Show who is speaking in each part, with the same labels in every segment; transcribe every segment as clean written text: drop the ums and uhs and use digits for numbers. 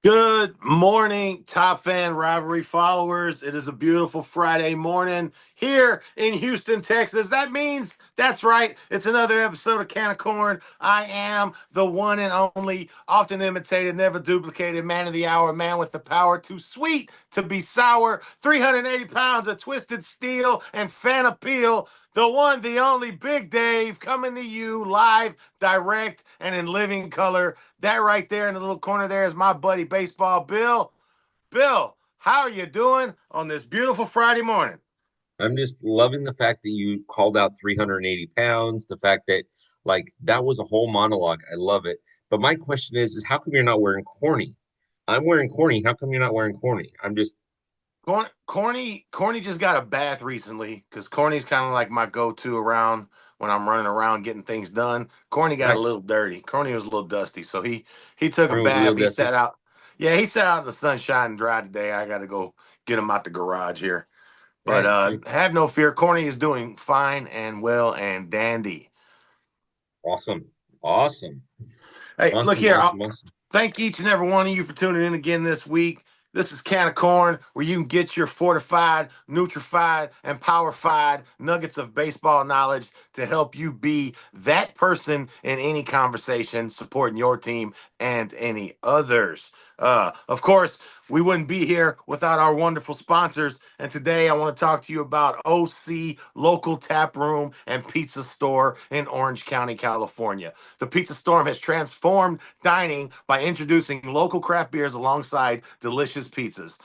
Speaker 1: Good morning, Top Fan Rivalry followers. It is a beautiful Friday morning here in Houston, Texas. That means, that's right, it's another episode of Can of Corn. I am the one and only, often imitated, never duplicated man of the hour, man with the power too sweet to be sour, 380 pounds of twisted steel and fan appeal. The one, the only Big Dave coming to you live, direct, and in living color. That right there in the little corner there is my buddy Baseball Bill. Bill, how are you doing on this beautiful Friday morning?
Speaker 2: I'm just loving the fact that you called out 380 pounds, the fact that that was a whole monologue. I love it. But my question is how come you're not wearing corny? I'm wearing corny. How come you're not wearing corny? I'm just
Speaker 1: Corny just got a bath recently because Corny's kind of like my go-to around when I'm running around getting things done. Corny got a
Speaker 2: nice.
Speaker 1: little dirty. Corny was a little dusty, so he took a
Speaker 2: Corny was real
Speaker 1: bath. He
Speaker 2: dusty.
Speaker 1: sat out. Yeah, he sat out in the sunshine and dry today. I got to go get him out the garage here. But
Speaker 2: Right.
Speaker 1: have no fear. Corny is doing fine and well and dandy.
Speaker 2: Awesome. Awesome.
Speaker 1: Hey, look
Speaker 2: Awesome.
Speaker 1: here.
Speaker 2: Awesome. Awesome.
Speaker 1: Thank each and every one of you for tuning in again this week. This is Can of Corn, where you can get your fortified, nutrified, and powerfied nuggets of baseball knowledge to help you be that person in any conversation supporting your team and any others. Of course, we wouldn't be here without our wonderful sponsors. And today I want to talk to you about OC Local Tap Room and Pizza Store in Orange County, California. The Pizza Storm has transformed dining by introducing local craft beers alongside delicious pizzas.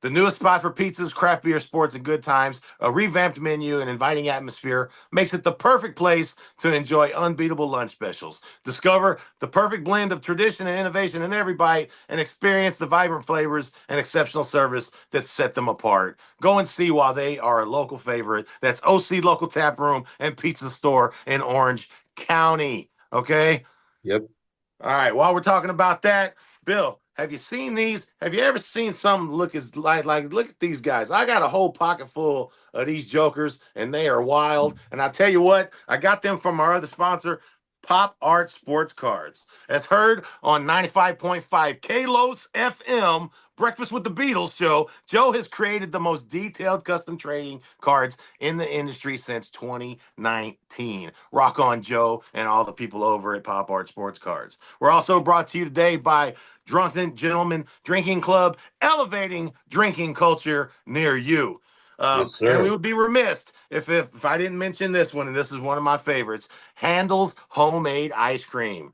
Speaker 1: The newest spot for pizzas, craft beer, sports, and good times, a revamped menu, and inviting atmosphere makes it the perfect place to enjoy unbeatable lunch specials. Discover the perfect blend of tradition and innovation in every bite and experience the vibrant flavors and exceptional service that set them apart. Go and see why they are a local favorite. That's OC Local Tap Room and Pizza Store in Orange County. Okay?
Speaker 2: Yep.
Speaker 1: All right. While we're talking about that, Bill, have you seen these? Have you ever seen something look as like look at these guys? I got a whole pocket full of these jokers, and they are wild. And I tell you what, I got them from our other sponsor, Pop Art Sports Cards. As heard on 95.5 Kalos FM, Breakfast with the Beatles show, Joe has created the most detailed custom trading cards in the industry since 2019. Rock on, Joe, and all the people over at Pop Art Sports Cards. We're also brought to you today by Drunken Gentlemen Drinking Club, elevating drinking culture near you.
Speaker 2: Yes,
Speaker 1: And we
Speaker 2: sir.
Speaker 1: would be remiss if I didn't mention this one, and this is one of my favorites, Handel's Homemade Ice Cream.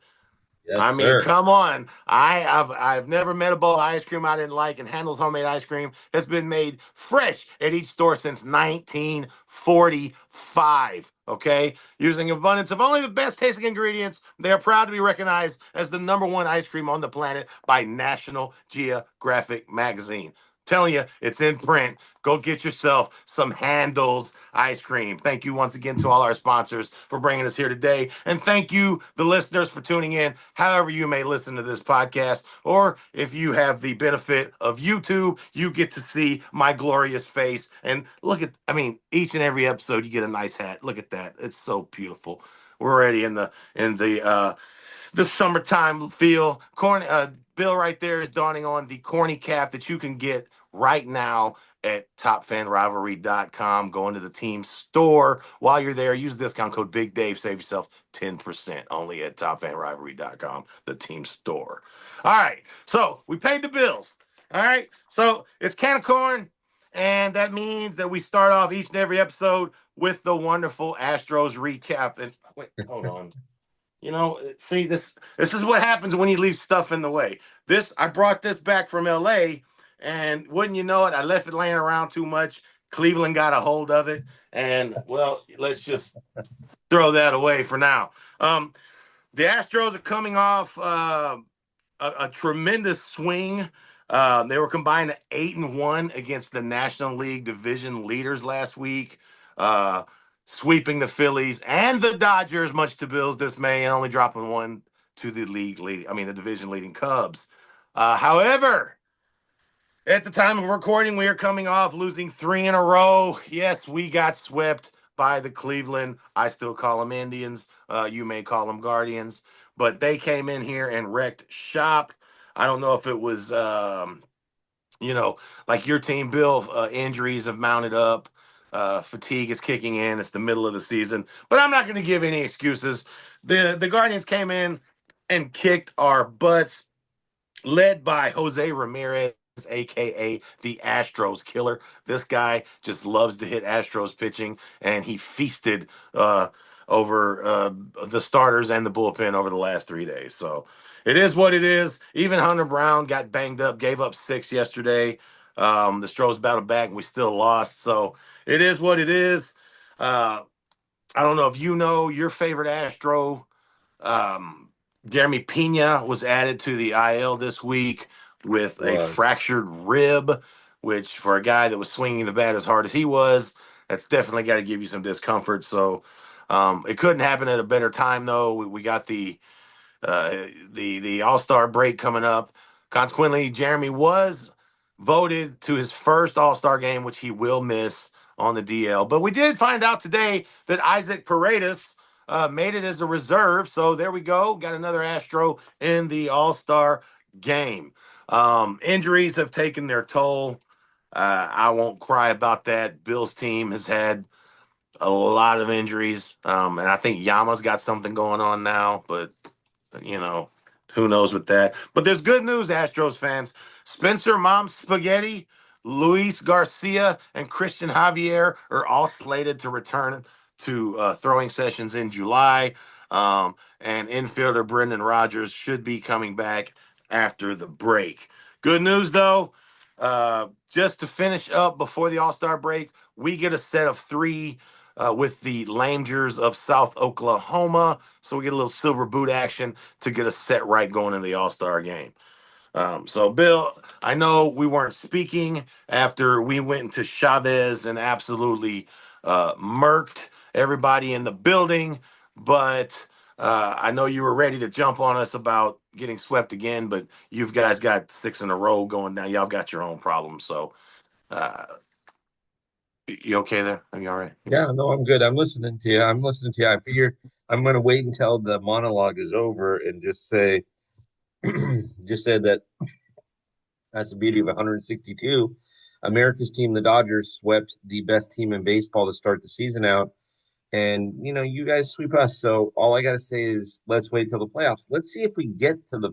Speaker 2: Yes,
Speaker 1: I mean,
Speaker 2: sir.
Speaker 1: come on. I've never met a bowl of ice cream I didn't like, and Handel's Homemade Ice Cream has been made fresh at each store since 1945. Okay, using an abundance of only the best tasting ingredients, they are proud to be recognized as the number one ice cream on the planet by National Geographic magazine. Telling you, it's in print. Go get yourself some Handles ice cream. Thank you once again to all our sponsors for bringing us here today. And thank you, the listeners, for tuning in, however you may listen to this podcast. Or if you have the benefit of YouTube, you get to see my glorious face. And look at, I mean, each and every episode, you get a nice hat. Look at that. It's so beautiful. We're already in the summertime feel. Bill right there is donning on the corny cap that you can get right now at topfanrivalry.com. Go into the team store. While you're there, use the discount code Big Dave. Save yourself 10% only at topfanrivalry.com, the team store. All right. So we paid the bills. All right. So it's can of corn. And that means that we start off each and every episode with the wonderful Astros recap. And wait, hold on. See this is what happens when you leave stuff in the way. This I brought this back from LA, and wouldn't you know it, I left it laying around too much. Cleveland got a hold of it, and well, let's just throw that away for now. The Astros are coming off a tremendous swing. They were combined at 8-1 against the National League division leaders last week, uh, sweeping the Phillies and the Dodgers, much to Bill's dismay, and only dropping one to the the division leading Cubs. However, at the time of recording, we are coming off losing three in a row. Yes, we got swept by the Cleveland. I still call them Indians. You may call them Guardians, but they came in here and wrecked shop. I don't know if it was, you know, like your team, Bill, injuries have mounted up. Fatigue is kicking in. It's the middle of the season, but I'm not going to give any excuses. The Guardians came in and kicked our butts, led by Jose Ramirez, aka the Astros killer. This guy just loves to hit Astros pitching, and he feasted over the starters and the bullpen over the last 3 days. So it is what it is. Even Hunter Brown got banged up, gave up 6 yesterday. The Stros battled back, and we still lost. So it is what it is. Uh, I don't know if you know your favorite Astro. um, Jeremy Pena was added to the IL this week with a
Speaker 2: Was.
Speaker 1: fractured rib, which for a guy that was swinging the bat as hard as he was, that's definitely got to give you some discomfort. So it couldn't happen at a better time, though. We got the All Star break coming up. Consequently, Jeremy was voted to his first All Star game, which he will miss on the DL. But we did find out today that Isaac Paredes made it as a reserve. So there we go. Got another Astro in the All Star game. Injuries have taken their toll. I won't cry about that. Bill's team has had a lot of injuries, and I think Yama's got something going on now. But you know, who knows with that. But there's good news, Astros fans. Spencer Mom Spaghetti, Luis Garcia, and Christian Javier are all slated to return to throwing sessions in July. And infielder Brendan Rodgers should be coming back after the break. Good news, though. Just to finish up before the All Star break, we get a set of three with the Rangers of South Oklahoma. So we get a little silver boot action to get us set right going in the All Star game. So, Bill, I know we weren't speaking after we went into Chavez and absolutely murked everybody in the building, but I know you were ready to jump on us about getting swept again, but you guys got 6 in a row going down. Y'all got your own problems. So, uh, you okay there? Are you all right?
Speaker 2: Yeah, no, I'm good. I'm listening to you. I'm listening to you. I figure I'm going to wait until the monologue is over and just say, just say that that's the beauty of 162. America's team, the Dodgers, swept the best team in baseball to start the season out. And, you guys sweep us. So all I got to say is let's wait till the playoffs. Let's see if we get to the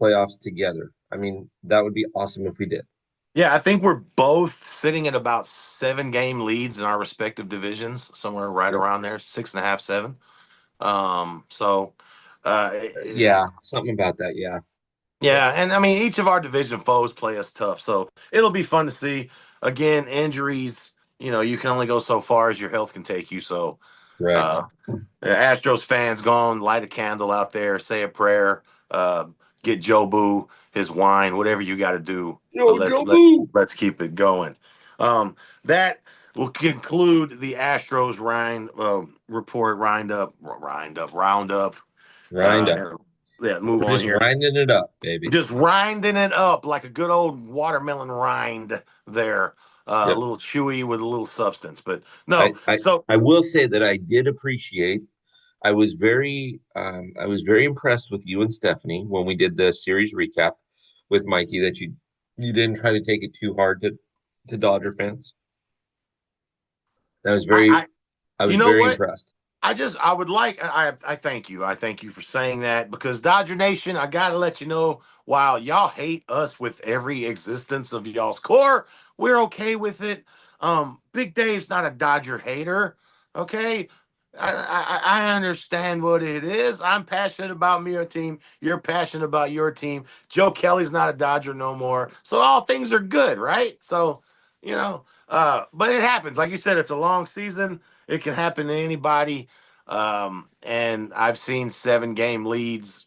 Speaker 2: playoffs together. I mean, that would be awesome if we did.
Speaker 1: Yeah, I think we're both sitting at about 7 game leads in our respective divisions, somewhere right
Speaker 2: Yep.
Speaker 1: around there, 6.5, 7. So,
Speaker 2: Yeah, something about that. Yeah. Yep.
Speaker 1: yeah, and I mean, each of our division foes play us tough, so it'll be fun to see. Again, injuries, you can only go so far as your health can take you. So,
Speaker 2: Right.
Speaker 1: uh, Astros fans, gone, light a candle out there, say a prayer, uh, get Joe Boo his wine, whatever you got to do. But
Speaker 2: Yo, Joe Boo.
Speaker 1: let's keep it going. That will conclude the Astros report, roundup.
Speaker 2: Rind up.
Speaker 1: Uh, yeah, move
Speaker 2: We're
Speaker 1: on
Speaker 2: just
Speaker 1: here.
Speaker 2: rinding it up, baby.
Speaker 1: Just rinding it up like a good old watermelon rind there. A
Speaker 2: Yep.
Speaker 1: little chewy with a little substance. But
Speaker 2: I,
Speaker 1: no,
Speaker 2: I
Speaker 1: so
Speaker 2: I will say that I did appreciate. I was very impressed with you and Stephanie when we did the series recap with Mikey that you didn't try to take it too hard to Dodger fans. That was
Speaker 1: I,
Speaker 2: very
Speaker 1: I
Speaker 2: I
Speaker 1: you
Speaker 2: was
Speaker 1: know
Speaker 2: very
Speaker 1: what?
Speaker 2: impressed.
Speaker 1: I would like I thank you. I thank you for saying that because Dodger Nation, I gotta let you know, while y'all hate us with every existence of y'all's core, we're okay with it. Big Dave's not a Dodger hater. Okay. I understand what it is. I'm passionate about your team. You're passionate about your team. Joe Kelly's not a Dodger no more. So all things are good, right? So, but it happens. Like you said, it's a long season. It can happen to anybody. And I've seen 7 game leads,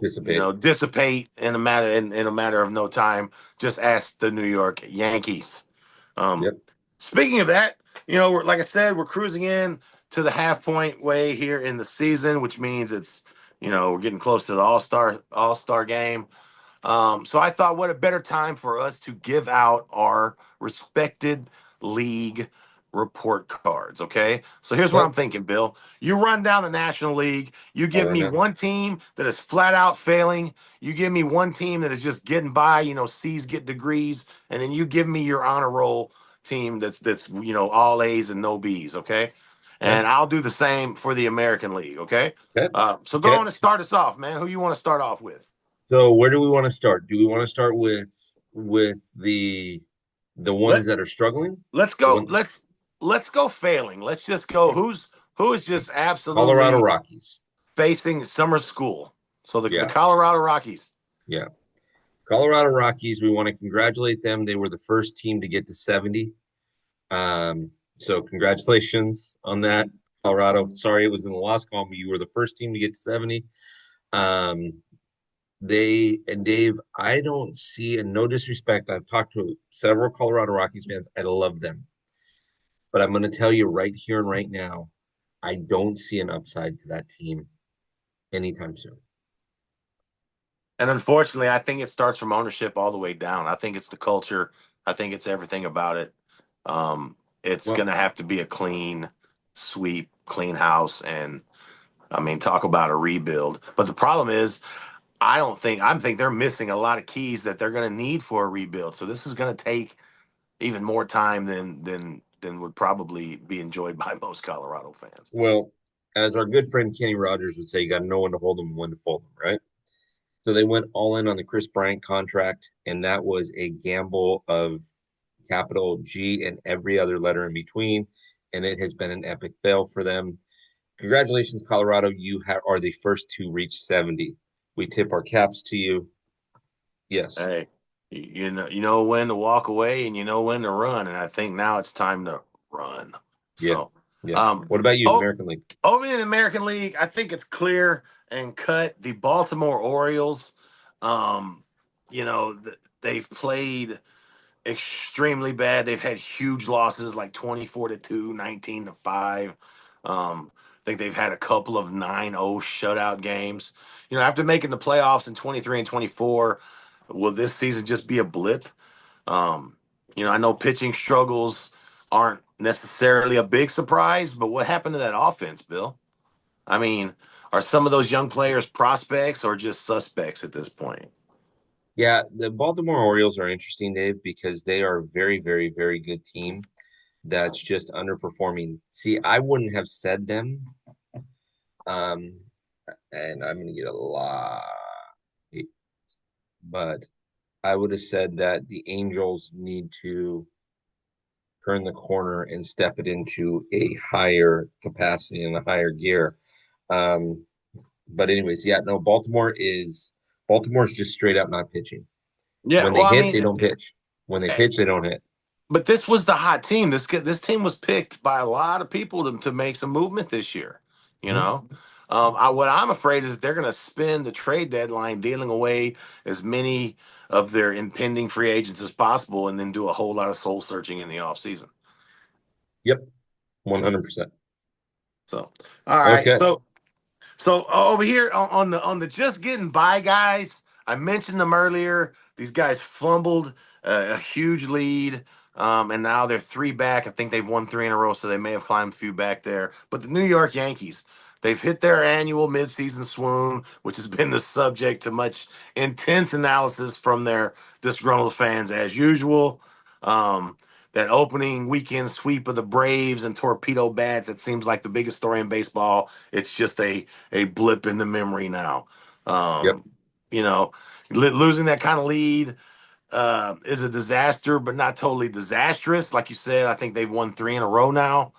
Speaker 2: Dissipate.
Speaker 1: dissipate in a matter of no time. Just ask the New York Yankees. Um,
Speaker 2: Yep.
Speaker 1: Speaking of that, like I said, we're cruising in to the half point way here in the season, which means it's we're getting close to the All Star game. So I thought, what a better time for us to give out our respected league report cards. Okay. So here's what
Speaker 2: Okay.
Speaker 1: I'm thinking, Bill. You run down the National League. You
Speaker 2: I'll
Speaker 1: give
Speaker 2: run
Speaker 1: me
Speaker 2: down.
Speaker 1: one team that is flat out failing. You give me one team that is just getting by, C's get degrees. And then you give me your honor roll team that's all A's and no B's. Okay.
Speaker 2: Okay.
Speaker 1: And I'll do the same for the American League. Okay.
Speaker 2: Okay.
Speaker 1: So go
Speaker 2: Okay.
Speaker 1: on and start us off, man. Who you want to start off with?
Speaker 2: So where do we want to start? Do we want to start with the
Speaker 1: Let
Speaker 2: ones that are struggling?
Speaker 1: let's
Speaker 2: The
Speaker 1: go.
Speaker 2: one
Speaker 1: Let's go failing. Let's just go. Who is just
Speaker 2: Colorado
Speaker 1: absolutely
Speaker 2: Rockies.
Speaker 1: facing summer school? So the
Speaker 2: Yeah.
Speaker 1: Colorado Rockies.
Speaker 2: Yeah. Colorado Rockies, we want to congratulate them. They were the first team to get to 70. So congratulations on that, Colorado. Sorry it was in the loss column, but you were the first team to get to 70. Um, they and Dave, I don't see, and no disrespect, I've talked to several Colorado Rockies fans. I love them. But I'm going to tell you right here and right now, I don't see an upside to that team anytime soon.
Speaker 1: And unfortunately, I think it starts from ownership all the way down. I think it's the culture. I think it's everything about it. It's
Speaker 2: Well,
Speaker 1: going to have to be a clean sweep, clean house, and I mean, talk about a rebuild. But the problem is, I think they're missing a lot of keys that they're going to need for a rebuild. So this is going to take even more time than would probably be enjoyed by most Colorado fans.
Speaker 2: well, as our good friend Kenny Rogers would say, you got to know when to hold them and when to fold them, right? So they went all in on the Chris Bryant contract, and that was a gamble of capital G and every other letter in between. And it has been an epic fail for them. Congratulations, Colorado. Are the first to reach 70. We tip our caps to you. Yes.
Speaker 1: Hey, you know when to walk away and you know when to run, and I think now it's time to run.
Speaker 2: Yeah.
Speaker 1: So,
Speaker 2: Yeah.
Speaker 1: um,
Speaker 2: What about you,
Speaker 1: oh,
Speaker 2: American League?
Speaker 1: over in the American League, I think it's clear and cut. The Baltimore Orioles, um, they've played extremely bad. They've had huge losses like 24-2, 19-5. I think they've had a couple of 9-0 shutout games. After making the playoffs in 23 and 24, will this season just be a blip? Um, I know pitching struggles aren't necessarily a big surprise, but what happened to that offense, Bill? I mean, are some of those young players prospects or just suspects at this point?
Speaker 2: Yeah, the Baltimore Orioles are interesting, Dave, because they are a very, very, very good team that's just underperforming. See, I wouldn't have said them, um, and I'm going to get a lot, but I would have said that the Angels need to turn the corner and step it into a higher capacity and a higher gear. Um, but anyways, yeah, no, Baltimore's just straight up not pitching.
Speaker 1: Yeah,
Speaker 2: When
Speaker 1: well,
Speaker 2: they
Speaker 1: I
Speaker 2: hit,
Speaker 1: mean,
Speaker 2: they don't pitch. When they pitch, they don't hit.
Speaker 1: but this was the hot team. This team was picked by a lot of people to make some movement this year. You
Speaker 2: Mhm.
Speaker 1: know, what I'm afraid is they're going to spend the trade deadline dealing away as many of their impending free agents as possible, and then do a whole lot of soul searching in the offseason.
Speaker 2: Yep, 100%.
Speaker 1: So, all right,
Speaker 2: Okay.
Speaker 1: so over here on the just getting by guys, I mentioned them earlier. These guys fumbled a huge lead, and now they're three back. I think they've won three in a row, so they may have climbed a few back there. But the New York Yankees, they've hit their annual midseason swoon, which has been the subject to much intense analysis from their disgruntled fans as usual. Um, that opening weekend sweep of the Braves and torpedo bats, it seems like the biggest story in baseball. It's just a blip in the memory now.
Speaker 2: Yep.
Speaker 1: Um, you know, losing that kind of lead is a disaster, but not totally disastrous. Like you said, I think they've won three in a row now.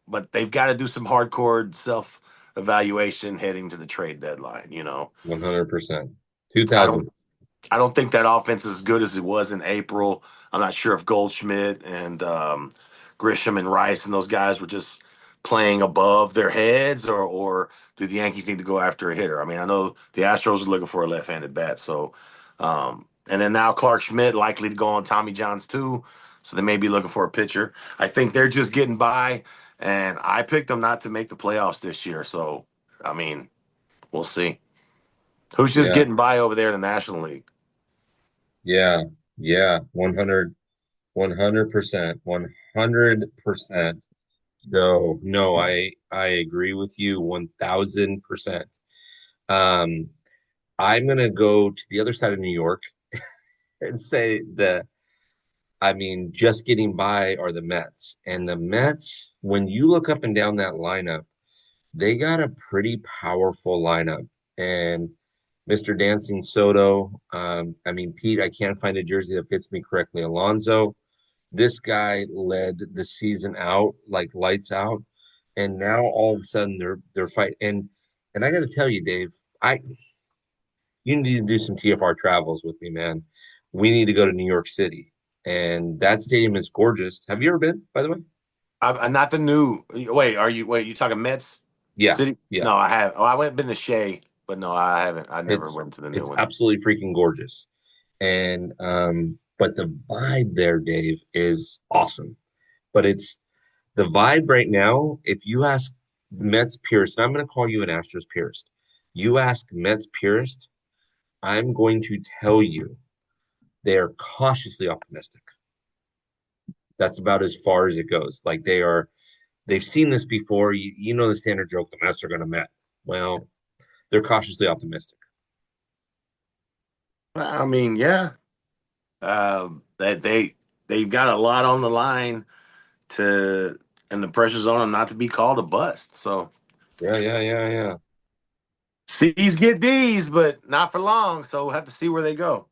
Speaker 1: But they've got to do some hardcore self evaluation heading to the trade deadline.
Speaker 2: 100%.
Speaker 1: I don't
Speaker 2: 2000.
Speaker 1: I don't think that offense is as good as it was in April. I'm not sure if Goldschmidt and Grisham and Rice and those guys were just playing above their heads, or do the Yankees need to go after a hitter? I mean, I know the Astros are looking for a left-handed bat, so and then now Clark Schmidt likely to go on Tommy John's too, so they may be looking for a pitcher. I think they're just getting by, and I picked them not to make the playoffs this year. So I mean, we'll see. Who's just
Speaker 2: Yeah.
Speaker 1: getting by over there in the National League?
Speaker 2: Yeah. Yeah. 100. 100%. 100%. So no, I agree with you 1000%. Um, I'm gonna go to the other side of New York and say that I mean, just getting by are the Mets. And the Mets, when you look up and down that lineup, they got a pretty powerful lineup. And Mr. Dancing Soto, I mean, Pete, I can't find a jersey that fits me correctly. Alonso, this guy led the season out like lights out. And now all of a sudden they're fighting. And I got to tell you, Dave, I you need to do some TFR travels with me, man. We need to go to New York City. And that stadium is gorgeous. Have you ever been, by the way?
Speaker 1: I'm not the new. Wait, are you? Wait, you talking Mets
Speaker 2: Yeah,
Speaker 1: City?
Speaker 2: yeah.
Speaker 1: No, I have. Oh, I went been to Shea, but no, I haven't. I never
Speaker 2: It's
Speaker 1: went to the new
Speaker 2: it's
Speaker 1: one.
Speaker 2: absolutely freaking gorgeous. And but the vibe there, Dave, is awesome. But it's the vibe right now, if you ask Mets purist, and I'm gonna call you an Astros purist, you ask Mets purist, I'm going to tell you they are cautiously optimistic. That's about as far as it goes. Like they've seen this before. You know the standard joke, the Mets are going to Met. Well, they're cautiously optimistic.
Speaker 1: I mean, yeah, that they've got a lot on the line to, and the pressure's on them not to be called a bust. So
Speaker 2: Yeah, yeah, yeah, yeah.
Speaker 1: C's get D's, but not for long. So we'll have to see where they go.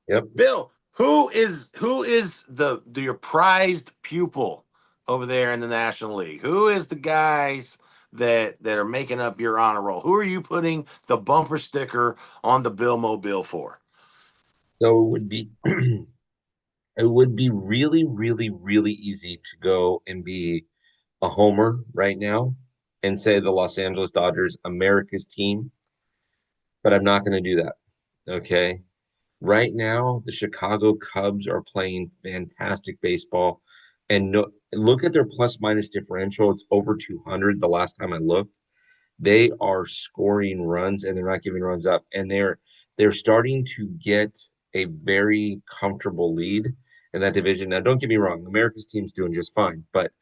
Speaker 2: Yep.
Speaker 1: Bill, who is the your prized pupil over there in the National League? Who is the guys that are making up your honor roll? Who are you putting the bumper sticker on the Bill Mobile for?
Speaker 2: So it would be it would be really, really, really easy to go and be a homer right now and say the Los Angeles Dodgers, America's team, but I'm not going to do that. Okay. Right now, the Chicago Cubs are playing fantastic baseball. And no, look at their plus minus differential. It's over 200 the last time I looked. They are scoring runs and they're not giving runs up. And they're starting to get a very comfortable lead in that division. Now, don't get me wrong, America's team's doing just fine, but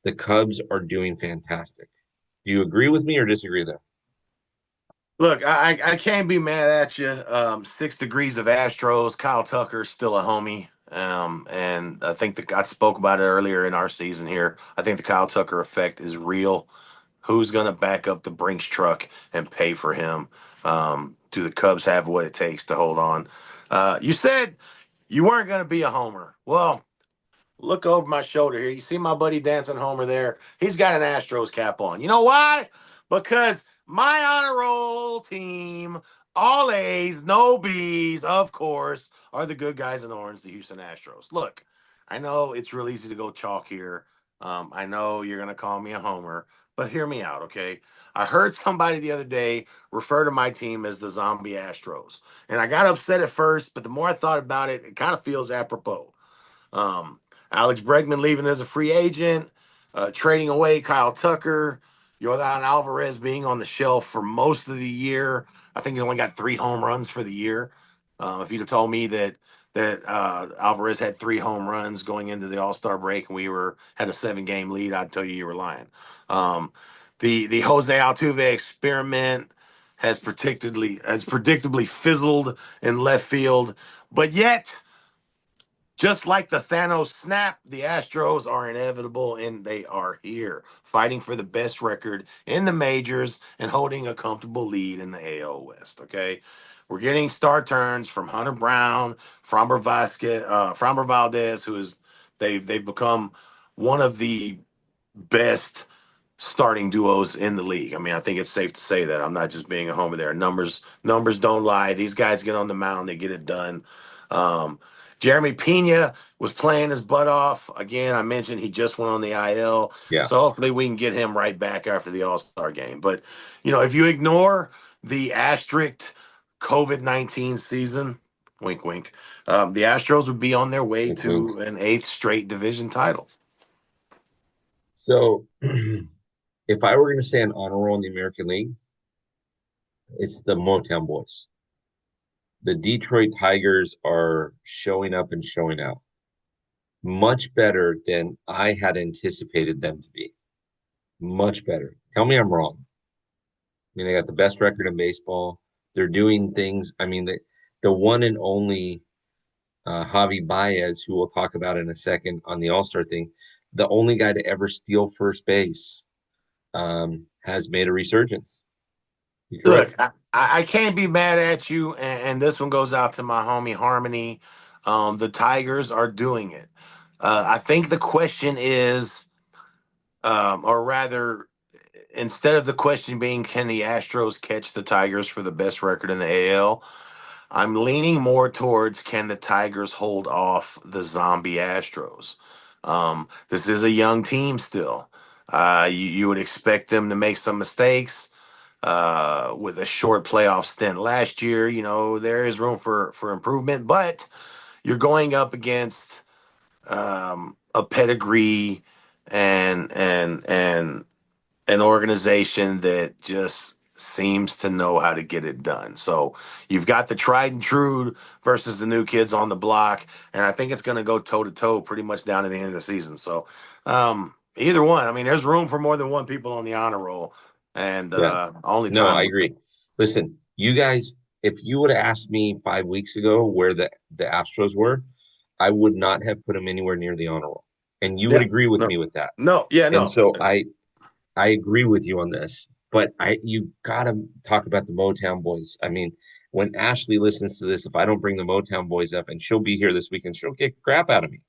Speaker 2: the Cubs are doing fantastic. Do you agree with me or disagree there?
Speaker 1: Look, I can't be mad at you. 6 degrees of Astros. Kyle Tucker's still a homie. And I think I spoke about it earlier in our season here. I think the Kyle Tucker effect is real. Who's going to back up the Brinks truck and pay for him? Do the Cubs have what it takes to hold on? You said you weren't going to be a homer. Well, look over my shoulder here. You see my buddy dancing Homer there? He's got an Astros cap on. You know why? Because my honor roll team, all A's, no B's, of course, are the good guys in orange, the Houston Astros. Look, I know it's real easy to go chalk here. I know you're going to call me a homer, but hear me out, okay? I heard somebody the other day refer to my team as the zombie Astros. And I got upset at first, but the more I thought about it, it kind of feels apropos. Um, Alex Bregman leaving as a free agent, trading away Kyle Tucker, Jordan Alvarez being on the shelf for most of the year. I think he's only got 3 home runs for the year. If you'd have told me that Alvarez had 3 home runs going into the All Star break and we were had a 7 game lead, I'd tell you were lying. Um, the Jose Altuve experiment has predictably fizzled in left field, but yet just like the Thanos snap, the Astros are inevitable and they are here, fighting for the best record in the majors and holding a comfortable lead in the AL West. Okay. We're getting star turns from Hunter Brown, Framber Valdez, who is they've become one of the best starting duos in the league. I mean, I think it's safe to say that. I'm not just being a homer there. Numbers don't lie. These guys get on the mound, they get it done. Um, Jeremy Pena was playing his butt off. Again, I mentioned he just went on the IL.
Speaker 2: Yeah.
Speaker 1: So hopefully we can get him right back after the All-Star game. But, if you ignore the asterisk COVID-19 season, wink, wink, the Astros would be on their way
Speaker 2: Wink, wink.
Speaker 1: to an eighth straight division title.
Speaker 2: So if I were going to say an honor roll in the American League, it's the Motown Boys. The Detroit Tigers are showing up and showing out. much better than I had anticipated them to be. Much better. Tell me I'm wrong. I mean, they got the best record in baseball. They're doing things. I mean, the one and only Javi Baez, who we'll talk about in a second on the All-Star thing, the only guy to ever steal first base, has made a resurgence. You correct?
Speaker 1: Look, I can't be mad at you, and this one goes out to my homie Harmony. The Tigers are doing it. I think the question is, or rather, instead of the question being, can the Astros catch the Tigers for the best record in the AL? I'm leaning more towards, can the Tigers hold off the zombie Astros? This is a young team still. You would expect them to make some mistakes with a short playoff stint last year. You know, there is room for improvement, but you're going up against a pedigree and an organization that just seems to know how to get it done. So you've got the tried and true versus the new kids on the block, and I think it's going to go toe to toe pretty much down to the end of the season. So either one. I mean, there's room for more than one people on the honor roll, and
Speaker 2: Yeah.
Speaker 1: only
Speaker 2: No,
Speaker 1: time
Speaker 2: I
Speaker 1: will tell.
Speaker 2: agree. Listen, you guys, if you would have asked me 5 weeks ago where the Astros were, I would not have put them anywhere near the honor roll. And you would
Speaker 1: Yeah.
Speaker 2: agree with
Speaker 1: No.
Speaker 2: me with that.
Speaker 1: No. Yeah.
Speaker 2: And
Speaker 1: No.
Speaker 2: so I agree with you on this. But you gotta talk about the Motown Boys. I mean, when Ashley listens to this, if I don't bring the Motown Boys up, and she'll be here this weekend, she'll kick the crap out of me.
Speaker 1: Yeah.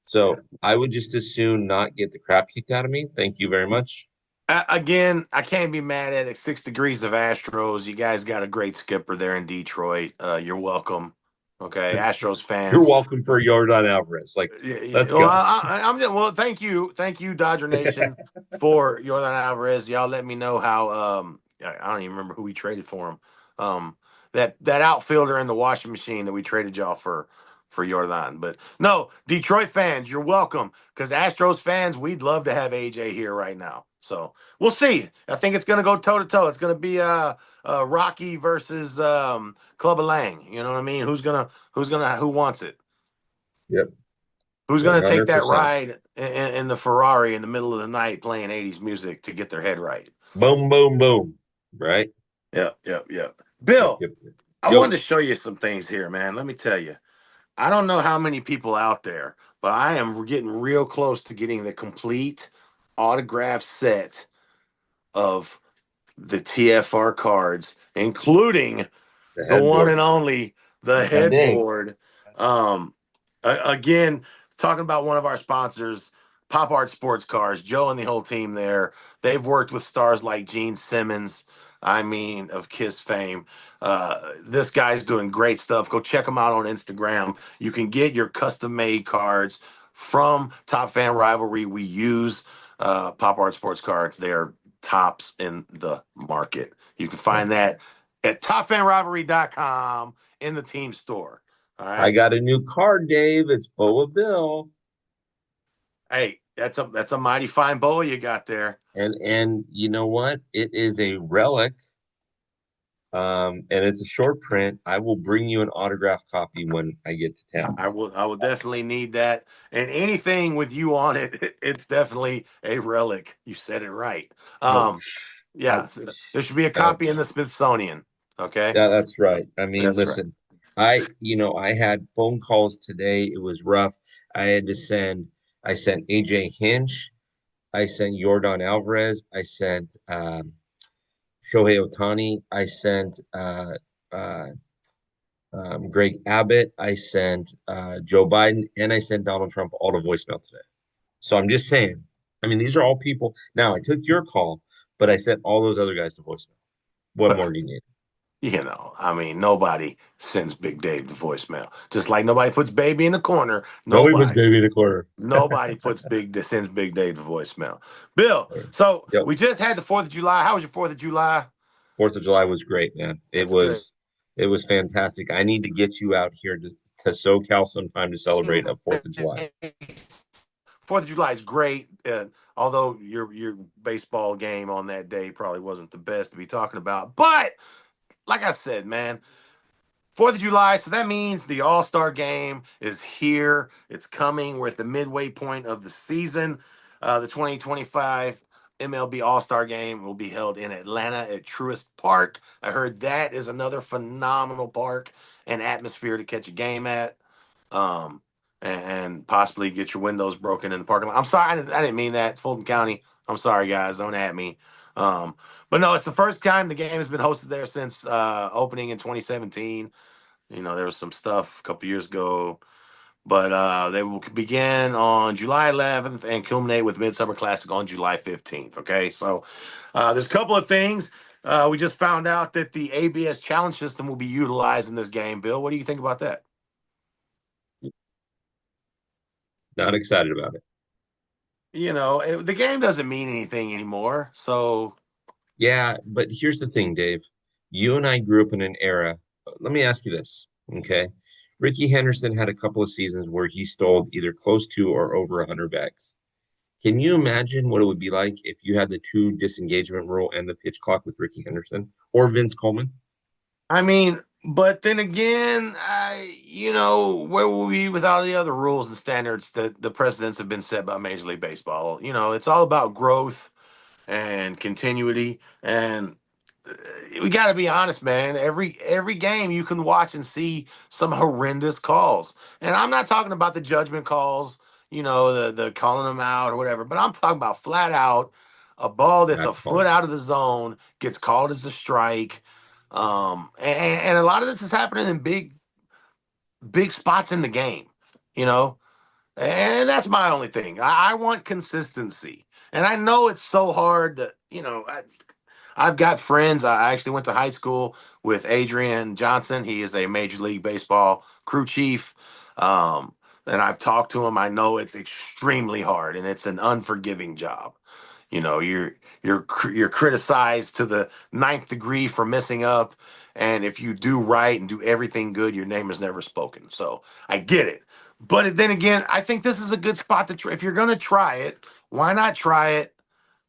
Speaker 2: So I would just as soon not get the crap kicked out of me. Thank you very much.
Speaker 1: Again, I can't be mad at it. 6 degrees of Astros. You guys got a great skipper there in Detroit. You're welcome. Okay, Astros
Speaker 2: You're
Speaker 1: fans.
Speaker 2: welcome for Jordan Alvarez. Like,
Speaker 1: Yeah, yeah.
Speaker 2: let's
Speaker 1: Well,
Speaker 2: go.
Speaker 1: I'm just, well. Thank you, Dodger Nation, for Yordan Alvarez. Y'all let me know how. I don't even remember who we traded for him. That outfielder in the washing machine that we traded y'all for Yordan. But no, Detroit fans, you're welcome. Because Astros fans, we'd love to have AJ here right now. So we'll see. I think it's gonna go toe to toe. It's gonna be Rocky versus Clubber Lang. You know what I mean? Who wants it?
Speaker 2: Yep,
Speaker 1: Who's going to take that
Speaker 2: 100%.
Speaker 1: ride in the Ferrari in the middle of the night playing 80s music to get their head right?
Speaker 2: Boom, boom, boom. Right?
Speaker 1: Yep, yep, yep.
Speaker 2: Yep,
Speaker 1: Bill,
Speaker 2: yep. Yep.
Speaker 1: I wanted
Speaker 2: Yo,
Speaker 1: to show you some things here, man. Let me tell you. I don't know how many people out there, but I am getting real close to getting the complete autograph set of the TFR cards, including
Speaker 2: the
Speaker 1: the one
Speaker 2: headboard.
Speaker 1: and only the
Speaker 2: That big.
Speaker 1: headboard. Um, again, talking about one of our sponsors, Pop Art Sports Cars. Joe and the whole team there. They've worked with stars like Gene Simmons. I mean, of Kiss fame. This guy's doing great stuff. Go check him out on Instagram. You can get your custom made cards from Top Fan Rivalry. We use Pop Art Sports Cards. They are tops in the market. You can
Speaker 2: Yeah.
Speaker 1: find that at topfanrivalry.com in the team store. All
Speaker 2: I
Speaker 1: right.
Speaker 2: got a new card, Dave. It's Boa Bill.
Speaker 1: Hey, that's a mighty fine boa you got there.
Speaker 2: And you know what? It is a relic. And it's a short print. I will bring you an autograph copy when I get to town.
Speaker 1: I will definitely need that. And anything with you on it, it's definitely a relic. You said it right. Um,
Speaker 2: Ouch.
Speaker 1: yeah,
Speaker 2: Ouch.
Speaker 1: there should be a copy in the
Speaker 2: Ouch.
Speaker 1: Smithsonian. Okay.
Speaker 2: Yeah, that's right. I mean,
Speaker 1: That's right.
Speaker 2: listen, I had phone calls today. It was rough. I had to send, I sent AJ Hinch. I sent Jordan Alvarez. I sent Shohei Ohtani. I sent uh, Greg Abbott. I sent Joe Biden, and I sent Donald Trump all to voicemail today. So I'm just saying. I mean, these are all people. Now I took your call, but I sent all those other guys to voicemail. What more
Speaker 1: Well,
Speaker 2: do you need?
Speaker 1: I mean, nobody sends Big Dave to voicemail. Just like nobody puts baby in the corner.
Speaker 2: Nobody puts
Speaker 1: Nobody.
Speaker 2: baby in the corner.
Speaker 1: Nobody sends Big Dave to voicemail. Bill, so
Speaker 2: Yep.
Speaker 1: we just had the 4th of July. How was your 4th of July?
Speaker 2: Fourth of July was great, man.
Speaker 1: That's good.
Speaker 2: It was fantastic. I need to get you out here to SoCal sometime to celebrate a Fourth of July.
Speaker 1: 4th of July is great. Although your baseball game on that day probably wasn't the best to be talking about. But like I said, man, 4th of July. So that means the All Star game is here. It's coming. We're at the midway point of the season. The 2025 MLB All Star game will be held in Atlanta at Truist Park. I heard that is another phenomenal park and atmosphere to catch a game at. Um, and possibly get your windows broken in the parking lot. I'm sorry, I didn't mean that. Fulton County. I'm sorry, guys. Don't at me. Um, but no, it's the first time the game has been hosted there since opening in 2017. You know, there was some stuff a couple years ago, but they will begin on July 11th and culminate with Midsummer Classic on July 15th. Okay, so there's a couple of things. We just found out that the ABS challenge system will be utilized in this game. Bill, what do you think about that?
Speaker 2: Not excited about it.
Speaker 1: The game doesn't mean anything anymore. So,
Speaker 2: Yeah, but here's the thing, Dave. You and I grew up in an era. Let me ask you this, okay? Ricky Henderson had a couple of seasons where he stole either close to or over 100 bags. Can you imagine what it would be like if you had the two disengagement rule and the pitch clock with Ricky Henderson or Vince Coleman?
Speaker 1: I mean, but then again, where will we be without the other rules and standards that the precedents have been set by Major League Baseball? It's all about growth and continuity. And we got to be honest, man. Every game you can watch and see some horrendous calls, and I'm not talking about the judgment calls, the calling them out or whatever. But I'm talking about flat out a ball that's a
Speaker 2: Bad
Speaker 1: foot
Speaker 2: calls.
Speaker 1: out of the zone gets called as a strike. And a lot of this is happening in big spots in the game, you know. And that's my only thing. I want consistency. And I know it's so hard to, I've got friends. I actually went to high school with Adrian Johnson. He is a Major League Baseball crew chief. And I've talked to him. I know it's extremely hard and it's an unforgiving job. You're criticized to the ninth degree for messing up, and if you do right and do everything good, your name is never spoken. So I get it, but then again, I think this is a good spot to try. If you're gonna try it, why not try it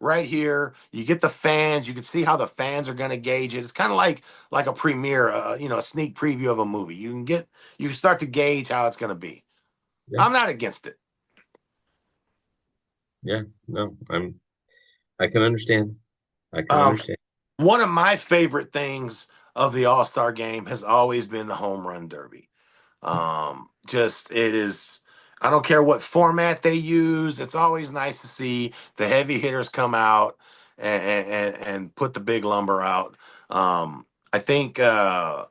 Speaker 1: right here? You get the fans. You can see how the fans are gonna gauge it. It's kind of like a premiere, a sneak preview of a movie. You can start to gauge how it's gonna be.
Speaker 2: Yeah,
Speaker 1: I'm not against it.
Speaker 2: yeah. No, I can understand. I can
Speaker 1: Um,
Speaker 2: understand.
Speaker 1: One of my favorite things of the All Star game has always been the home run derby. Just it is. I don't care what format they use. It's always nice to see the heavy hitters come out and put the big lumber out. I think 5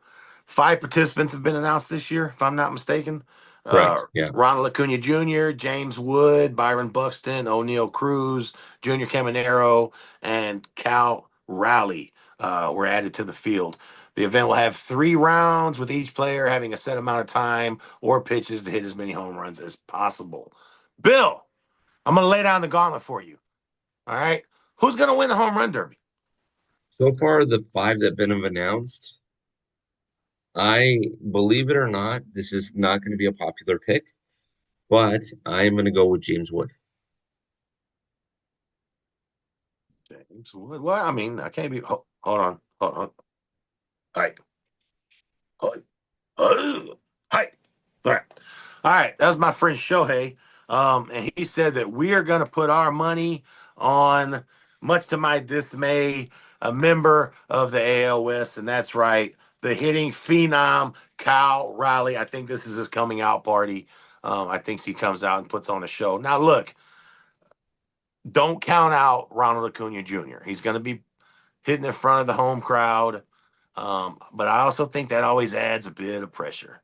Speaker 1: participants have been announced this year, if I'm not mistaken.
Speaker 2: Correct. Yeah.
Speaker 1: Ronald Acuna Jr., James Wood, Byron Buxton, O'Neill Cruz, Junior Caminero, and Cal Raleigh were added to the field. The event will have 3 rounds with each player having a set amount of time or pitches to hit as many home runs as possible. Bill, I'm going to lay down the gauntlet for you. All right. Who's going to win the home run derby?
Speaker 2: So far, the five that been have announced, I believe it or not, this is not going to be a popular pick, but I'm going to go with James Wood.
Speaker 1: James Wood. Well, I mean, I can't be. Hold on. Hold on. All right. Hold Hi. All right. All right. That was my friend Shohei. And he said that we are going to put our money on, much to my dismay, a member of the AL West. And that's right, the hitting phenom, Kyle Riley. I think this is his coming out party. I think he comes out and puts on a show. Now, look, don't count out Ronald Acuna Jr. He's going to be hitting in front of the home crowd. But I also think that always adds a bit of pressure,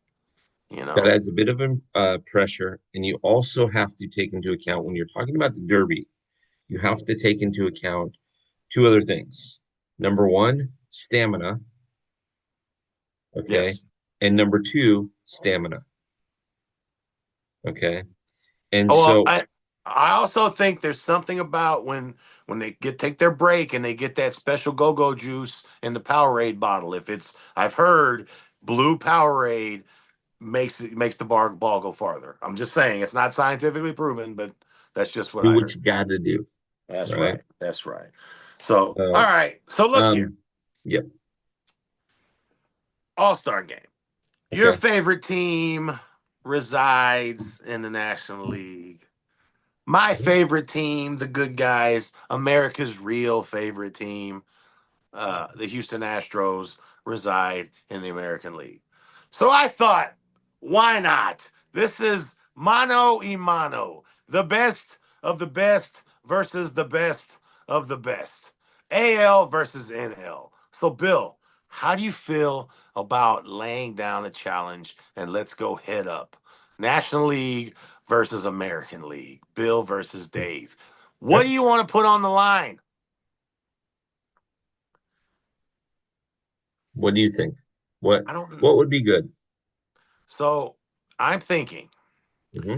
Speaker 1: you
Speaker 2: That
Speaker 1: know.
Speaker 2: adds a bit of pressure, and you also have to take into account when you're talking about the Derby, you have to take into account two other things. Number one, stamina, okay,
Speaker 1: Yes.
Speaker 2: and number two, stamina, okay. And
Speaker 1: Oh, well,
Speaker 2: so,
Speaker 1: I also think there's something about when they take their break and they get that special go-go juice in the Powerade bottle. If it's I've heard blue Powerade makes the ball go farther. I'm just saying it's not scientifically proven, but that's just what
Speaker 2: do
Speaker 1: I
Speaker 2: what
Speaker 1: heard.
Speaker 2: you got to do,
Speaker 1: That's
Speaker 2: right?
Speaker 1: right. That's right. So, all
Speaker 2: So,
Speaker 1: right. So look here.
Speaker 2: yep,
Speaker 1: All-Star game. Your
Speaker 2: Okay.
Speaker 1: favorite team resides in the National League. My favorite team, the good guys, America's real favorite team, the Houston Astros, reside in the American League. So I thought, why not? This is mano y mano, the best of the best versus the best of the best, AL versus NL. So, Bill, how do you feel about laying down a challenge and let's go head up? National League versus American League, Bill versus Dave. What
Speaker 2: Okay.
Speaker 1: do you want to put on the line?
Speaker 2: What do you think? What
Speaker 1: I don't.
Speaker 2: what would be good?
Speaker 1: So I'm thinking.
Speaker 2: Hmm.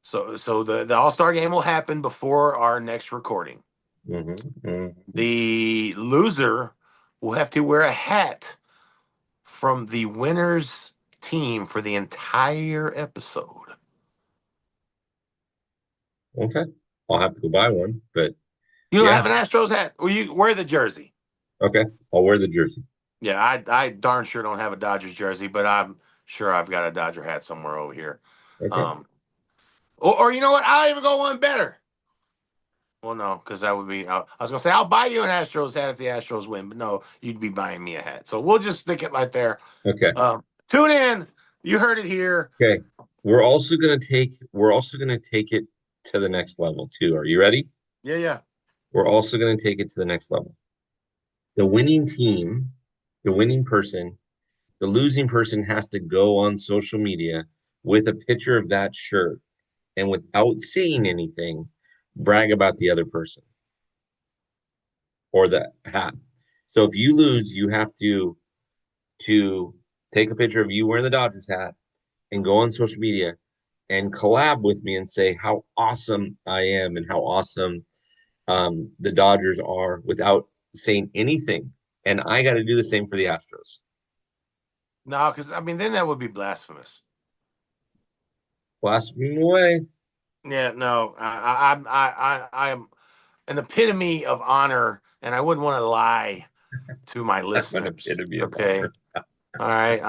Speaker 1: So the All Star game will happen before our next recording.
Speaker 2: Hmm. Hmm.
Speaker 1: The loser will have to wear a hat from the winner's team for the entire episode.
Speaker 2: Okay. I'll have to go buy one, but
Speaker 1: You don't
Speaker 2: yeah.
Speaker 1: have an Astros hat, or you wear the jersey.
Speaker 2: Okay. I'll wear the jersey.
Speaker 1: Yeah, I darn sure don't have a Dodgers jersey, but I'm sure I've got a Dodger hat somewhere over here.
Speaker 2: Okay.
Speaker 1: Um, or you know what? I'll even go one better. Well, no, because that would be. I was gonna say I'll buy you an Astros hat if the Astros win, but no, you'd be buying me a hat. So we'll just stick it right there.
Speaker 2: Okay.
Speaker 1: Tune in. You heard it here.
Speaker 2: Okay. We're also gonna take it to the next level too. Are you ready?
Speaker 1: Yeah, yeah.
Speaker 2: We're also gonna take it to the next level. The winning team, the winning person, the losing person has to go on social media with a picture of that shirt and without saying anything, brag about the other person or the hat. So if you lose, you have to take a picture of you wearing the Dodgers hat and go on social media and collab with me and say how awesome I am and how awesome the Dodgers are without saying anything. And I got to do the same for the Astros.
Speaker 1: No, because I mean, then that would be blasphemous.
Speaker 2: Blast me away.
Speaker 1: Yeah, no. I am an epitome of honor, and I wouldn't want to lie to my
Speaker 2: I'm an
Speaker 1: listeners.
Speaker 2: epitome of
Speaker 1: Okay,
Speaker 2: honor.
Speaker 1: all right.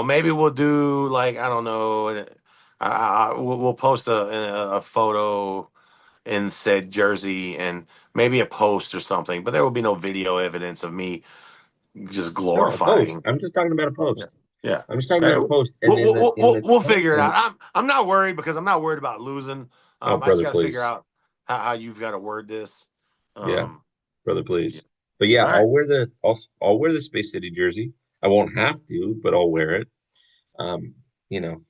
Speaker 1: Maybe we'll do like I don't know. We'll post a photo in said jersey and maybe a post or something, but there will be no video evidence of me just
Speaker 2: No, a post.
Speaker 1: glorifying.
Speaker 2: I'm just talking about a
Speaker 1: Yeah,
Speaker 2: post.
Speaker 1: yeah.
Speaker 2: I'm just talking
Speaker 1: Hey,
Speaker 2: about a post. And in
Speaker 1: we'll figure it out.
Speaker 2: and
Speaker 1: I'm not worried because I'm not worried about losing.
Speaker 2: oh
Speaker 1: I just
Speaker 2: brother,
Speaker 1: got to figure
Speaker 2: please.
Speaker 1: out how you've got to word this.
Speaker 2: Yeah,
Speaker 1: Um,
Speaker 2: brother,
Speaker 1: yeah.
Speaker 2: please. But yeah,
Speaker 1: All right.
Speaker 2: I'll wear the Space City jersey. I won't have to, but I'll wear it. Um, you know,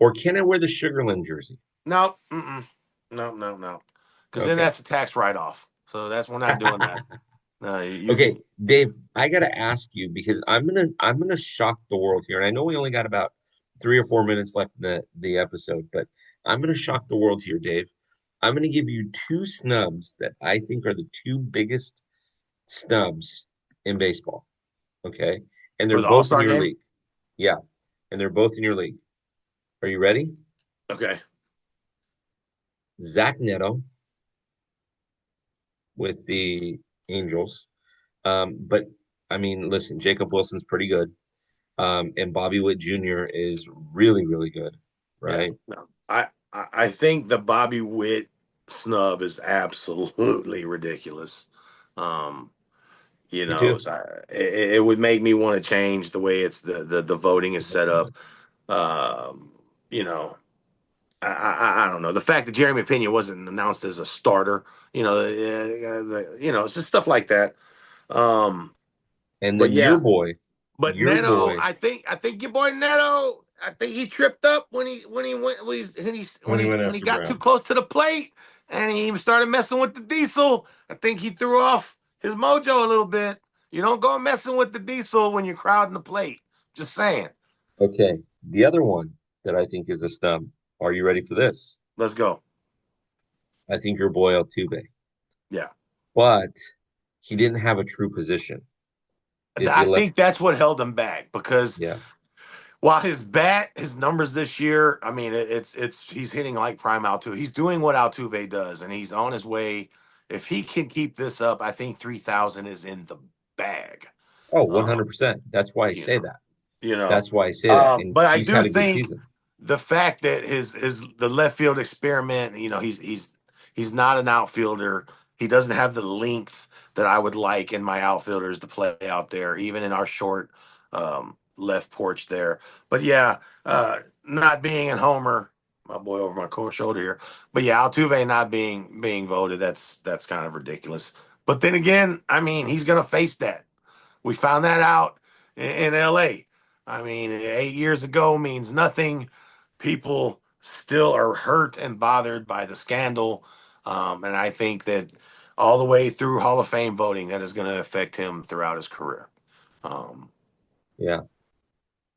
Speaker 2: or can I wear the Sugarland jersey?
Speaker 1: No, mm-mm. No, no, no. Because then
Speaker 2: Okay.
Speaker 1: that's a tax write off. So we're not doing that. No, you
Speaker 2: Okay,
Speaker 1: can.
Speaker 2: Dave, I gotta ask you because I'm gonna shock the world here. And I know we only got about 3 or 4 minutes left in the episode, but I'm gonna shock the world here, Dave. I'm gonna give you two snubs that I think are the two biggest snubs in baseball. Okay. And they're
Speaker 1: For the All
Speaker 2: both in
Speaker 1: Star
Speaker 2: your
Speaker 1: game.
Speaker 2: league. Yeah. And they're both in your league. Are you ready?
Speaker 1: Okay.
Speaker 2: Zach Neto with the Angels. But I mean, listen, Jacob Wilson's pretty good. And Bobby Witt Jr. is really, really good,
Speaker 1: Yeah.
Speaker 2: right?
Speaker 1: No. I think the Bobby Witt snub is absolutely ridiculous. Um,
Speaker 2: Me too.
Speaker 1: so it would make me want to change the way it's the voting is set up. Um, you know, I don't know the fact that Jeremy Pena wasn't announced as a starter. It's just stuff like that. Um,
Speaker 2: And
Speaker 1: but
Speaker 2: then
Speaker 1: yeah, but
Speaker 2: your
Speaker 1: Neto,
Speaker 2: boy,
Speaker 1: I think your boy Neto, I think he tripped up
Speaker 2: when he went
Speaker 1: when he
Speaker 2: after
Speaker 1: got too
Speaker 2: Brown.
Speaker 1: close to the plate and he started messing with the diesel. I think he threw off his mojo a little bit. You don't go messing with the diesel when you're crowding the plate. Just saying.
Speaker 2: Okay. The other one that I think is a snub. Are you ready for this?
Speaker 1: Let's go.
Speaker 2: I think your boy Altuve,
Speaker 1: Yeah.
Speaker 2: but he didn't have a true position. Is he
Speaker 1: I
Speaker 2: a left?
Speaker 1: think that's what held him back because
Speaker 2: Yeah,
Speaker 1: while his numbers this year, I mean, it's he's hitting like prime Altuve. He's doing what Altuve does, and he's on his way. If he can keep this up, I think 3,000 is in the bag.
Speaker 2: Oh,
Speaker 1: Um,
Speaker 2: 100%. That's why I
Speaker 1: you
Speaker 2: say
Speaker 1: know,
Speaker 2: that.
Speaker 1: you know.
Speaker 2: That's why I say that. And
Speaker 1: But I
Speaker 2: he's
Speaker 1: do
Speaker 2: had a good
Speaker 1: think
Speaker 2: season.
Speaker 1: the fact that his the left field experiment, he's not an outfielder. He doesn't have the length that I would like in my outfielders to play out there, even in our short left porch there. But yeah, not being in Homer, my boy over my shoulder here. But yeah, Altuve not being voted, that's kind of ridiculous. But then again, I mean, he's gonna face that. We found that out in LA. I mean, 8 years ago means nothing. People still are hurt and bothered by the scandal. And I think that all the way through Hall of Fame voting, that is going to affect him throughout his career. Um,
Speaker 2: Yeah.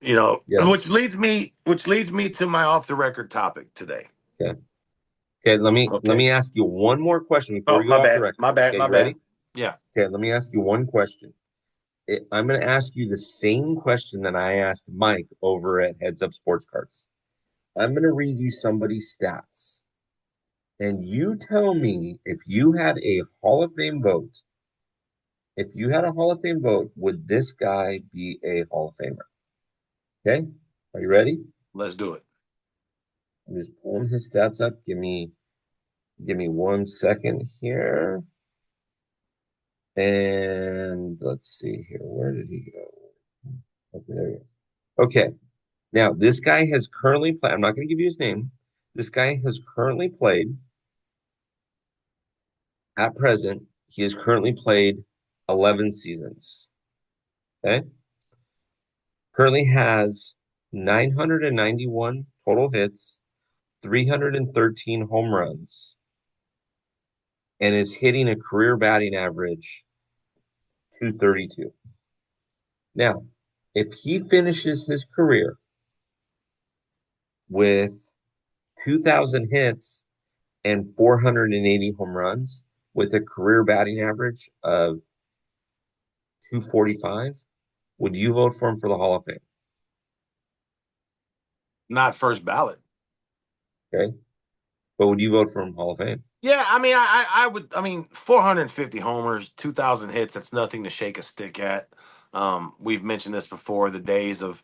Speaker 1: which
Speaker 2: Yes.
Speaker 1: leads me to my off the record topic today.
Speaker 2: Okay. Okay. Let
Speaker 1: Okay.
Speaker 2: me ask you one more question before
Speaker 1: Oh,
Speaker 2: we
Speaker 1: my
Speaker 2: go off the
Speaker 1: bad.
Speaker 2: record.
Speaker 1: My bad.
Speaker 2: Okay,
Speaker 1: My
Speaker 2: you
Speaker 1: bad.
Speaker 2: ready?
Speaker 1: Yeah.
Speaker 2: Okay, let me ask you one question. I'm going to ask you the same question that I asked Mike over at Heads Up Sports Cards. I'm going to read you somebody's stats, and you tell me if you had a Hall of Fame vote. If you had a Hall of Fame vote, would this guy be a Hall of Famer? Okay, are you ready?
Speaker 1: Let's do it.
Speaker 2: I'm just pulling his stats up. Give me 1 second here. And let's see here. Where did he go? Okay, there he is. Okay. Now, this guy has currently played. I'm not going to give you his name. This guy has currently played at present. He has currently played 11 seasons. Okay. Currently has 991 total hits, 313 home runs, and is hitting a career batting average 232. Now, if he finishes his career with 2,000 hits and 480 home runs with a career batting average of 245, would you vote for him for the Hall of Fame?
Speaker 1: Not first ballot.
Speaker 2: Okay. But would you vote for him Hall of Fame?
Speaker 1: Yeah, I mean, I would. I mean, 450 homers, 2,000 hits. That's nothing to shake a stick at. We've mentioned this before. The days of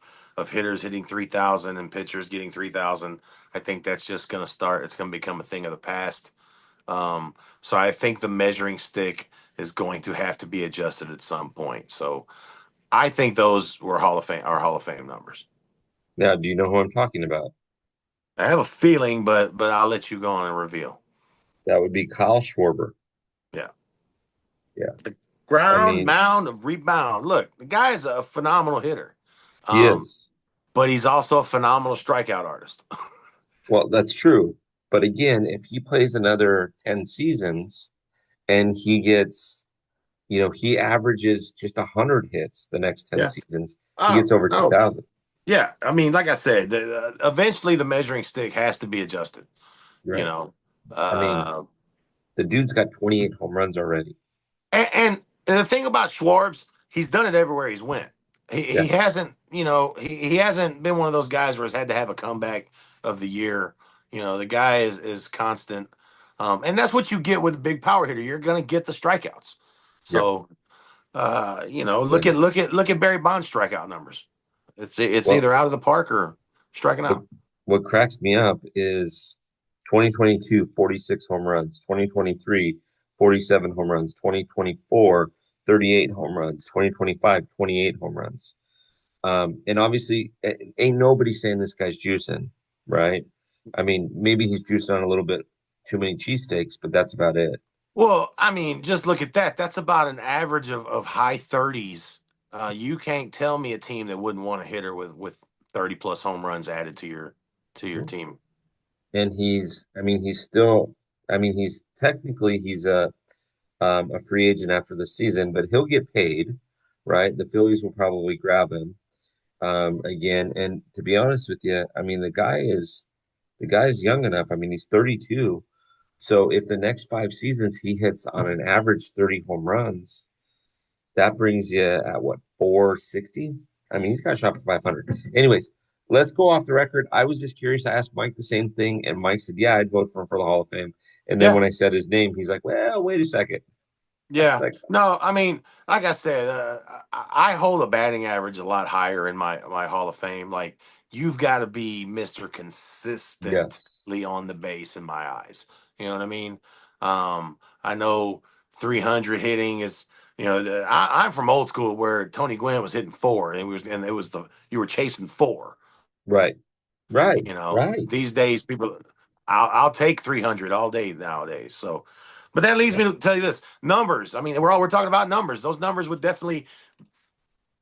Speaker 1: hitters hitting 3,000 and pitchers getting 3,000. I think that's just going to start. It's going to become a thing of the past. So I think the measuring stick is going to have to be adjusted at some point. So I think those were Hall of Fame numbers.
Speaker 2: Now, do you know who I'm talking about?
Speaker 1: I have a feeling, but I'll let you go on and reveal.
Speaker 2: That would be Kyle Schwarber.
Speaker 1: Yeah.
Speaker 2: Yeah.
Speaker 1: The
Speaker 2: I
Speaker 1: ground
Speaker 2: mean,
Speaker 1: mound of rebound. Look, the guy is a phenomenal hitter,
Speaker 2: he
Speaker 1: um,
Speaker 2: is.
Speaker 1: but he's also a phenomenal strikeout artist.
Speaker 2: Well, that's true. But again, if he plays another 10 seasons and he gets, he averages just 100 hits the next 10
Speaker 1: Yeah.
Speaker 2: seasons, he
Speaker 1: Oh
Speaker 2: gets over
Speaker 1: no.
Speaker 2: 2,000.
Speaker 1: Yeah. I mean, like I said, eventually the measuring stick has to be adjusted. You
Speaker 2: Right.
Speaker 1: know,
Speaker 2: I mean,
Speaker 1: uh,
Speaker 2: the dude's got 28 home runs already.
Speaker 1: and the thing about Schwarbs, he's done it everywhere he's went. He
Speaker 2: Yeah.
Speaker 1: hasn't, he hasn't been one of those guys where he's had to have a comeback of the year. The guy is constant, and that's what you get with a big power hitter. You're going to get the strikeouts.
Speaker 2: Yep.
Speaker 1: So,
Speaker 2: And
Speaker 1: look at Barry Bonds' strikeout numbers. It's
Speaker 2: well,
Speaker 1: either out of the park or striking
Speaker 2: what
Speaker 1: out.
Speaker 2: what cracks me up is 2022 46 home runs, 2023 47 home runs, 2024 38 home runs, 2025 28 home runs. And obviously, ain't nobody saying this guy's juicing, right? I mean, maybe he's juicing on a little bit too many cheesesteaks, but that's about it.
Speaker 1: Well, I mean, just look at that. That's about an average of high 30s. You can't tell me a team that wouldn't want a hitter with 30 plus home runs added to your team.
Speaker 2: And I mean, he's still, I mean, he's a free agent after the season, but he'll get paid, right? The Phillies will probably grab him again. And to be honest with you, I mean, the guy's young enough. I mean, he's 32. So if the next 5 seasons he hits on an average 30 home runs, that brings you at what, 460? I mean, he's got a shot for 500. Anyways, let's go off the record. I was just curious. I asked Mike the same thing, and Mike said, "Yeah, I'd vote for him for the Hall of Fame." And then
Speaker 1: Yeah.
Speaker 2: when I said his name, he's like, "Well, wait a second."
Speaker 1: Yeah.
Speaker 2: Like,
Speaker 1: No, I mean, like I said, I hold a batting average a lot higher in my Hall of Fame. Like you've got to be Mr.
Speaker 2: yes,
Speaker 1: Consistently on the base in my eyes. You know what I mean? I know 300 hitting is, I'm from old school where Tony Gwynn was hitting four and it was you were chasing four.
Speaker 2: right, right, right.
Speaker 1: These days people, I'll take 300 all day nowadays. So, but that leads
Speaker 2: Yeah.
Speaker 1: me to tell you this: numbers. I mean, we're talking about numbers. Those numbers would definitely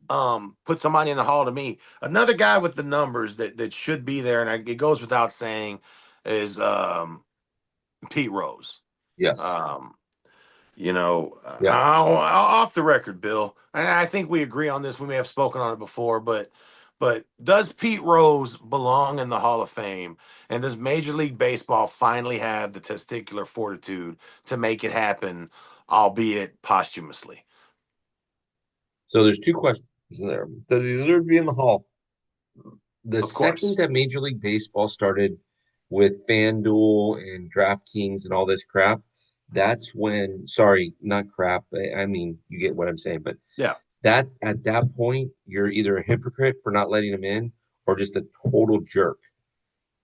Speaker 1: put somebody in the hall to me. Another guy with the numbers that should be there, and it goes without saying, is Pete Rose.
Speaker 2: Yes.
Speaker 1: Um,
Speaker 2: Yeah.
Speaker 1: off the record, Bill, and I think we agree on this. We may have spoken on it before, but does Pete Rose belong in the Hall of Fame? And does Major League Baseball finally have the testicular fortitude to make it happen, albeit posthumously?
Speaker 2: So there's two questions there. Does he deserve to be in the Hall? The
Speaker 1: Of
Speaker 2: second
Speaker 1: course.
Speaker 2: that Major League Baseball started with FanDuel and DraftKings and all this crap, that's when, sorry, not crap. I mean, you get what I'm saying, but
Speaker 1: Yeah.
Speaker 2: that at that point, you're either a hypocrite for not letting him in or just a total jerk.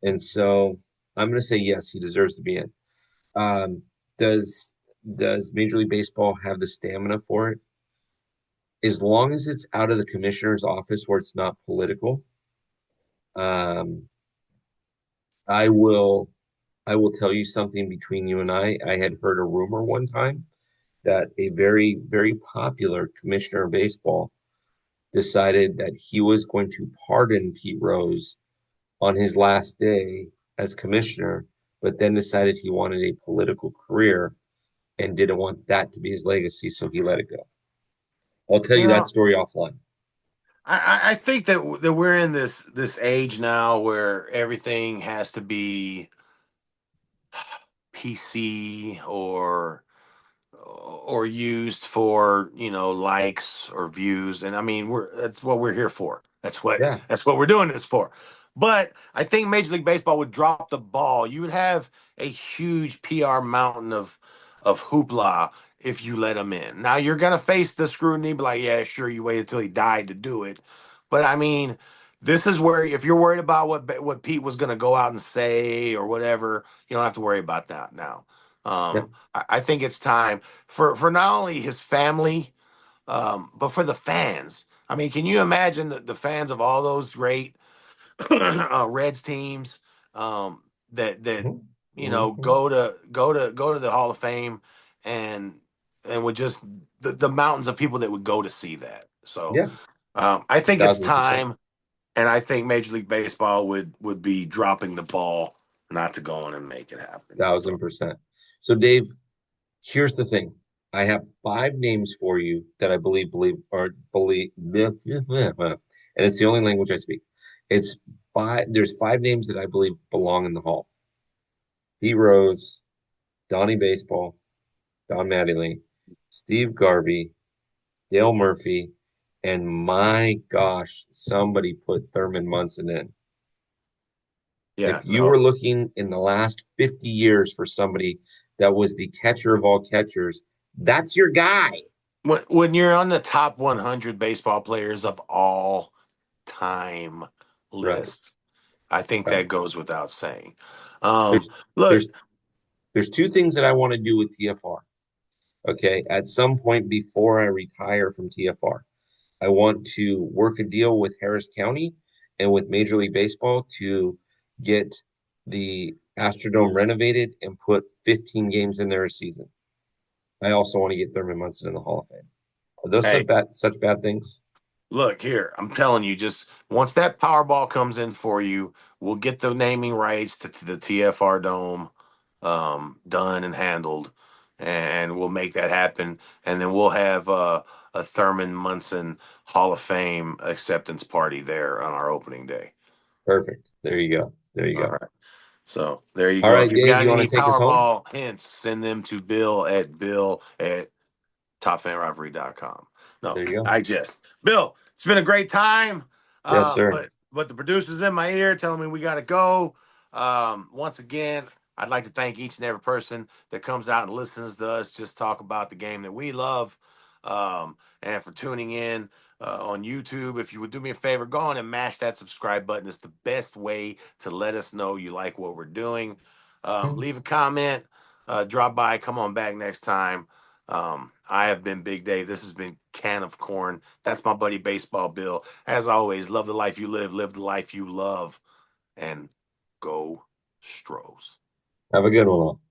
Speaker 2: And so I'm going to say yes, he deserves to be in. Um, does does Major League Baseball have the stamina for it? As long as it's out of the commissioner's office where it's not political, um, I will I will tell you something between you and I. I had heard a rumor one time that a very, very popular commissioner of baseball decided that he was going to pardon Pete Rose on his last day as commissioner, but then decided he wanted a political career and didn't want that to be his legacy, so he let it go. I'll tell
Speaker 1: You
Speaker 2: you that
Speaker 1: know,
Speaker 2: story offline.
Speaker 1: I think that we're in this age now where everything has to be PC or used for likes or views, and I mean that's what we're here for.
Speaker 2: Yeah.
Speaker 1: That's what we're doing this for. But I think Major League Baseball would drop the ball. You would have a huge PR mountain of hoopla if you let him in. Now you're gonna face the scrutiny, be like, yeah, sure, you waited until he died to do it. But I mean, this is where if you're worried about what Pete was gonna go out and say or whatever, you don't have to worry about that now.
Speaker 2: Yeah.
Speaker 1: I think it's time for not only his family, but for the fans. I mean, can you imagine the fans of all those great Reds teams um, that
Speaker 2: Mhm. Mhm.
Speaker 1: go to the Hall of Fame and with just the mountains of people that would go to see that. So
Speaker 2: Yeah.
Speaker 1: I think it's
Speaker 2: 1,000%.
Speaker 1: time, and I think Major League Baseball would be dropping the ball not to go on and make it happen. So
Speaker 2: 1,000%. So, Dave, here's the thing. I have five names for you that I and it's the only language I speak. It's there's five names that I believe belong in the hall. Pete Rose, Donnie Baseball, Don Mattingly, Steve Garvey, Dale Murphy, and my gosh, somebody put Thurman Munson in.
Speaker 1: yeah,
Speaker 2: If you
Speaker 1: no.
Speaker 2: were looking in the last 50 years for somebody that was the catcher of all catchers, that's your guy.
Speaker 1: When you're on the top 100 baseball players of all time
Speaker 2: Right,
Speaker 1: list, I think
Speaker 2: right.
Speaker 1: that goes without saying. Um,
Speaker 2: There's
Speaker 1: look,
Speaker 2: there's there's two things that I want to do with TFR. Okay, at some point before I retire from TFR, I want to work a deal with Harris County and with Major League Baseball to get the Astrodome renovated and put 15 games in there a season. I also want to get Thurman Munson in the Hall of Fame. Are those
Speaker 1: hey,
Speaker 2: such bad things?
Speaker 1: look here. I'm telling you, just once that Powerball comes in for you, we'll get the naming rights to the TFR Dome done and handled, and we'll make that happen. And then we'll have a Thurman Munson Hall of Fame acceptance party there on our opening day.
Speaker 2: Perfect. There you go. There you
Speaker 1: All
Speaker 2: go.
Speaker 1: right. So there you
Speaker 2: All
Speaker 1: go. If
Speaker 2: right,
Speaker 1: you've
Speaker 2: Dave,
Speaker 1: got
Speaker 2: you want
Speaker 1: any
Speaker 2: to take us home?
Speaker 1: Powerball hints, send them to Bill at topfanrivalry.com. No,
Speaker 2: There you go.
Speaker 1: I just Bill, it's been a great time.
Speaker 2: Yes, sir.
Speaker 1: But the producer's in my ear telling me we gotta go. Once again, I'd like to thank each and every person that comes out and listens to us just talk about the game that we love. And for tuning in on YouTube, if you would do me a favor, go on and mash that subscribe button. It's the best way to let us know you like what we're doing. Leave a comment, drop by, come on back next time. I have been Big Dave. This has been Can of Corn. That's my buddy Baseball Bill. As always, love the life you live the life you love, and go Stros.
Speaker 2: Have a good one all.